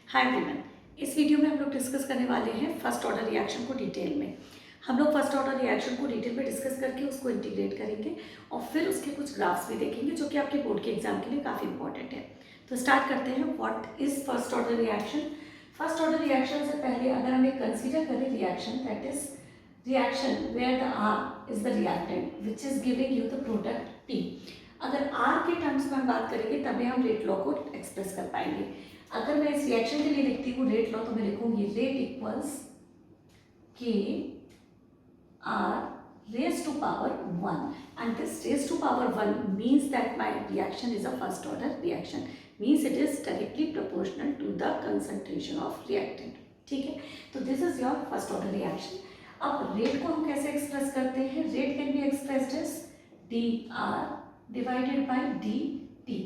Hi everyone, इस video में हम लोग डिस्कस करने वाले हैं फर्स्ट ऑर्डर रिएक्शन को डिटेल में। हम लोग फर्स्ट ऑर्डर रिएक्शन को डिटेल में डिस्कस करके उसको इंटीग्रेट करेंगे और फिर उसके कुछ ग्राफ्स भी देखेंगे जो कि आपके बोर्ड के एग्जाम के लिए काफ़ी इंपॉर्टेंट है। तो स्टार्ट करते हैं। What is first order reaction? First order reaction से पहले अगर हम एक कंसिडर करें reaction, that is reaction where the R is the reactant which is giving you the product P। अगर R के टर्म्स में हम बात करेंगे तभी हम रेट लॉ को एक्सप्रेस कर पाएंगे। अगर मैं इस रिएक्शन के लिए लिखती हूँ रेट लॉ, तो मैं लिखूंगी rate equals k R raise to power 1 and this raise to power 1 means that my reaction is a first order reaction, means it is directly proportional to the concentration of reactant. ठीक है, तो this is your first order reaction. अब rate को हम कैसे express करते हैं? Rate can be expressed as d R divided by d t,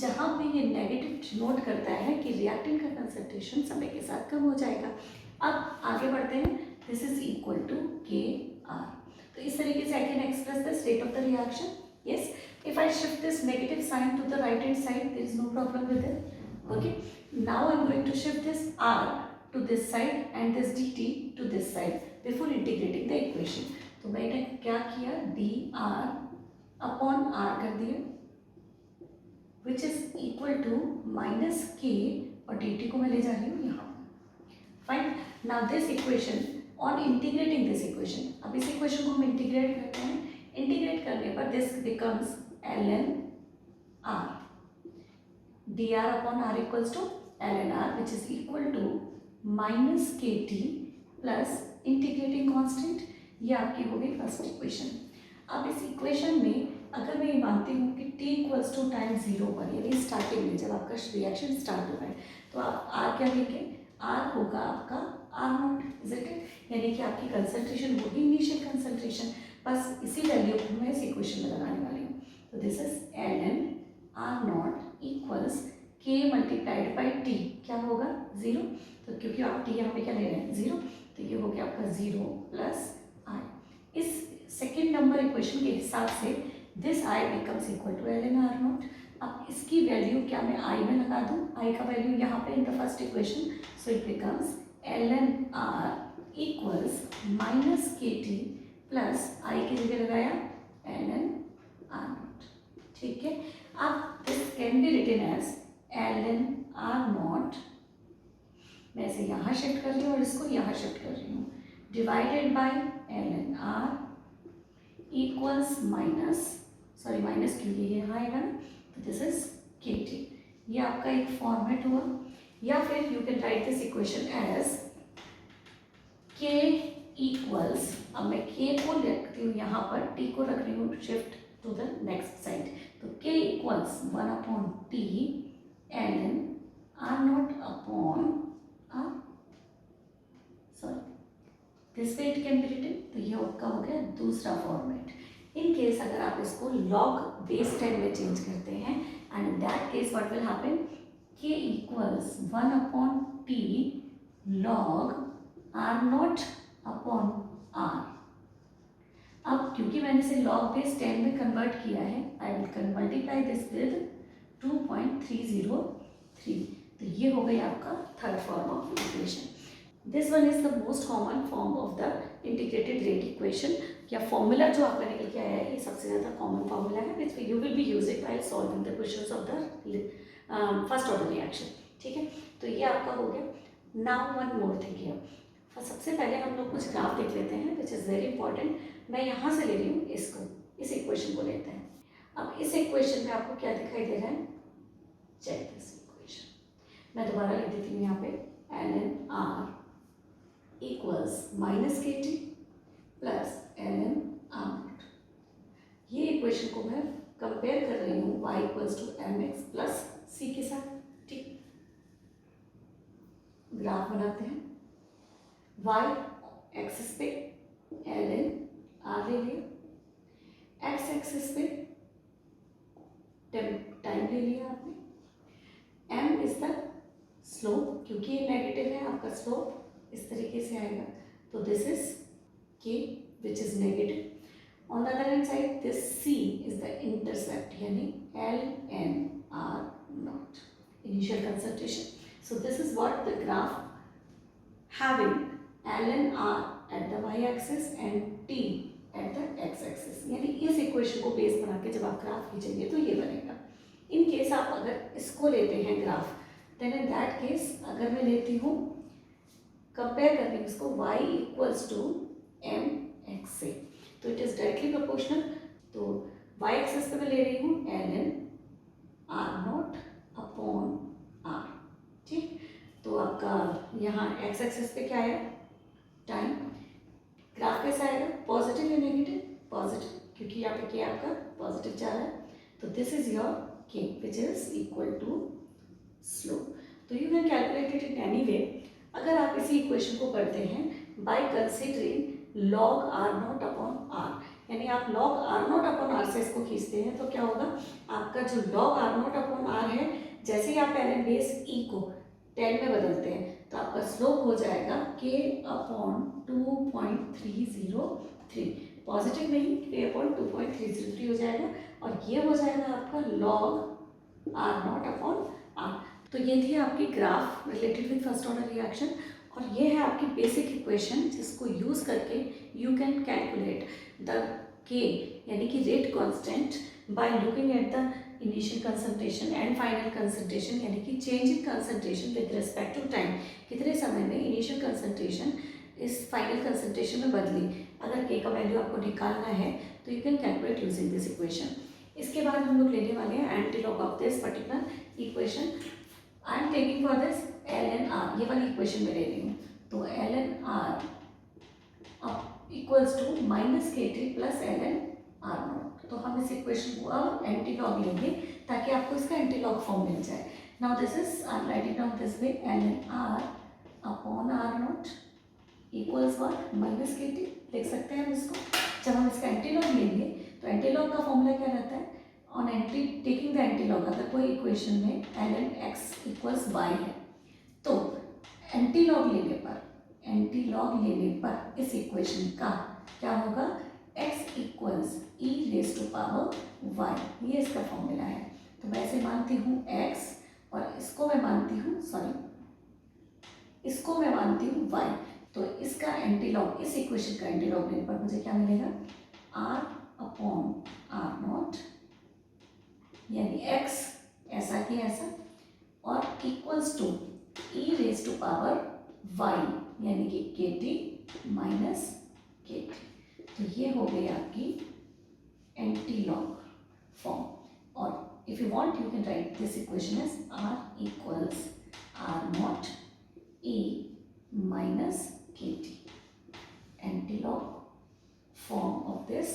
जहाँ पे ये नेगेटिव डिनोट करता है कि रिएक्टेंट का कंसंट्रेशन समय के साथ कम हो जाएगा। अब आगे बढ़ते हैं। This is equal to k R. तो इस तरीके से I can express this rate of the reaction. Yes, if I shift this negative sign to the right hand side, there is no problem with it. Okay, now I am going to shift this R to this side and this d t to this side before integrating the equation. तो मैंने क्या किया, D R upon are कर दिया which is equal to minus k और dt को मैं ले जा रही हूँ यहाँ। Fine, now this equation on integrating this equation, अब इस इक्वेशन को हम इंटीग्रेट करते हैं। इंटीग्रेट करने पर this becomes ln r, dr upon r equals to ln r which is equal to minus के टी प्लस इंटीग्रेटिंग कॉन्स्टेंट। ये आपकी हो गई फर्स्ट इक्वेशन। अब इस इक्वेशन में अगर मैं ये मानती हूँ कि t इक्वल्स टू टाइम 0 पर, यानी स्टार्टिंग में जब आपका रिएक्शन स्टार्ट हो रहा है, तो आप r क्या लेंगे? r होगा आपका r नॉट, इज इट? यानी कि आपकी कंसंट्रेशन होगी इनिशियल कंसंट्रेशन, बस इसी वैल्यू को मैं इस इक्वेशन में लगाने वाली हूँ। तो this is ln r not equals k multiplied by t, क्या होगा? 0। तो क्योंकि आप t यहाँ पे क्या ले रहे हैं? 0, तो ये हो गया आपका 0 प्लस i। इस सेकेंड नंबर इक्वेशन के हिसाब से this i becomes equal to ln r not. अब इसकी वैल्यू क्या मैं i में लगा दूँ? i का वैल्यू यहाँ पे in the first equation, so it becomes ln r equals minus के टी प्लस i की जगह लगाया ln r नॉट। ठीक है, अब this can be written as ln r naught, मैं इसे यहाँ शिफ्ट कर रही हूँ और इसको यहाँ शिफ्ट कर रही हूँ, divided by ln r equals minus क्यों ये यहाँ आएगा ना, तो दिस इज के टी। ये आपका एक फॉर्मेट हुआ, या फिर you can write this equation as k equals, अब मैं के को रखती हूँ यहाँ पर, टी को रख रही हूँ shift to the next side, तो k equals 1 upon t ln r not upon r, sorry this way it can be written. तो ये आपका हो गया दूसरा फॉर्मेट। इन केस अगर आप इसको लॉग बेस 10 में चेंज करते हैं, and in that case what will happen, K equals 1 upon T log r not upon r। अब क्योंकि मैंने इसे लॉग बेस 10 में कन्वर्ट किया है, I will multiply this with 2.303। तो ये हो गई आपका third form of equation. This one is the most common form of the integrated rate equation, या फॉर्मूला जो आपका निकल के आया है, ये सबसे ज़्यादा कॉमन फॉर्मूला है which you will be using while solving the questions of the first order reaction. ठीक है, तो ये आपका हो गया। Now one more thing here, सबसे पहले हम लोग कुछ ग्राफ देख लेते हैं विच इज़ वेरी इंपॉर्टेंट। मैं यहाँ से ले रही हूँ इसको, इस इक्वेशन को लेते हैं। अब इस इक्वेशन में आपको क्या दिखाई दे रहा है? Check this equation. मैं दोबारा लिख देती हूँ यहाँ पे ln r इक्वल्स माइनस के T plus ln r not. ये इक्वेशन को मैं कंपेयर कर रही हूँ y equals to M X plus C के साथ। ठीक, ग्राफ बनाते हैं। y एक्सिस पे ln r ले लिया, x एक्सिस पे टाइम ले लिया आपने, m इज द स्लोप, क्योंकि ये नेगेटिव है आपका स्लोप इस तरीके से आएगा, तो this is k which is negative. On the other hand side this c is the intercept, यानी ln r not, initial concentration. So this is what the graph having ln r at the y axis and t at the x axis, यानी इस equation को base बना के जब आप graph खींचेंगे तो ये बनेगा। इन केस आप अगर इसको लेते हैं graph, then in that case अगर मैं लेती हूँ कंपेयर करने इसको y equals to M x से, तो इट इज़ डायरेक्टली प्रोपोर्शनल। तो y एक्सिस पे मैं ले रही हूँ ln r not upon r, ठीक। तो आपका यहाँ x एक्सिस पे क्या आया, टाइम। ग्राफ कैसा आएगा, पॉजिटिव या नेगेटिव, पॉजिटिव, क्योंकि यहाँ पे के आपका पॉजिटिव जा रहा है। तो this is your K which is equal to slope. तो you can calculate it in any way. अगर आप इसी इक्वेशन को करते हैं by considering log R not upon R, यानी आप log R not upon R से इसको खींचते हैं, तो क्या होगा, आपका जो log R not upon R है, जैसे ही आप ln बेस ई को 10 में बदलते हैं तो आपका स्लोप हो जाएगा k अपॉन 2.303, पॉजिटिव नहीं, k अपॉन 2.303 हो जाएगा, और ये हो जाएगा आपका log R not upon R. तो ये थी आपकी graph related with first order reaction, और ये है आपकी बेसिक इक्वेशन जिसको यूज़ करके you can calculate the k यानी कि rate constant by looking at the initial concentration and final concentration, यानी कि change in concentration with respect to time, कितने समय में इनिशियल कंसंट्रेशन इस फाइनल कंसंट्रेशन में बदली। अगर k का वैल्यू आपको निकालना है तो you can calculate using this equation. इसके बाद हम लोग लेने वाले हैं antilog of this particular equation. I am taking for this ln r, ये वाली इक्वेशन में ले रही हूँ। तो ln r equals to minus के T plus ln r not. तो हम इस इक्वेशन को अब एंटीलॉग लेंगे ताकि आपको इसका एंटीलॉग फॉर्म मिल जाए। Now this is I am writing down this way ln r upon r not equals what, minus के टी लिख सकते हैं हम इसको। जब हम इसका एंटीलॉग लेंगे तो एंटीलॉग का फॉर्मूला क्या रहता है, on anti taking the antilog, अगर कोई इक्वेशन में ln x इक्वल्स y है तो एंटीलॉग लेने पर इस इक्वेशन का क्या होगा, x equals e raise to power y, ये इसका फॉर्मूला है। तो मैं इसे मानती हूँ x और इसको मैं मानती हूँ y। तो इसका एंटीलॉग, इस इक्वेशन का एंटीलॉग लेने पर मुझे क्या मिलेगा, r अपॉन r नॉट, यानी x ऐसा कि ऐसा, और equals to e raise to power y, यानी कि kt माइनस kt। तो ये हो गई आपकी एंटीलॉग फॉर्म। और if you want you can write this equation as r equals r naught e minus kt, एंटीलॉग form of this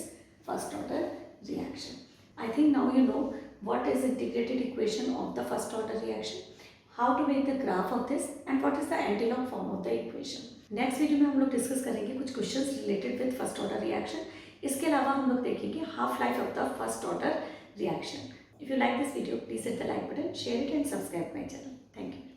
first order reaction. I think now you know what is integrated equation of the first order reaction, how to make the graph of this, and what is the antilog form of the equation. Next video में हम लोग discuss करेंगे कुछ questions related with first order reaction. इसके अलावा हम लोग देखेंगे half life of the first order reaction. If you like this video please hit the like button, share it and subscribe my channel. Thank you.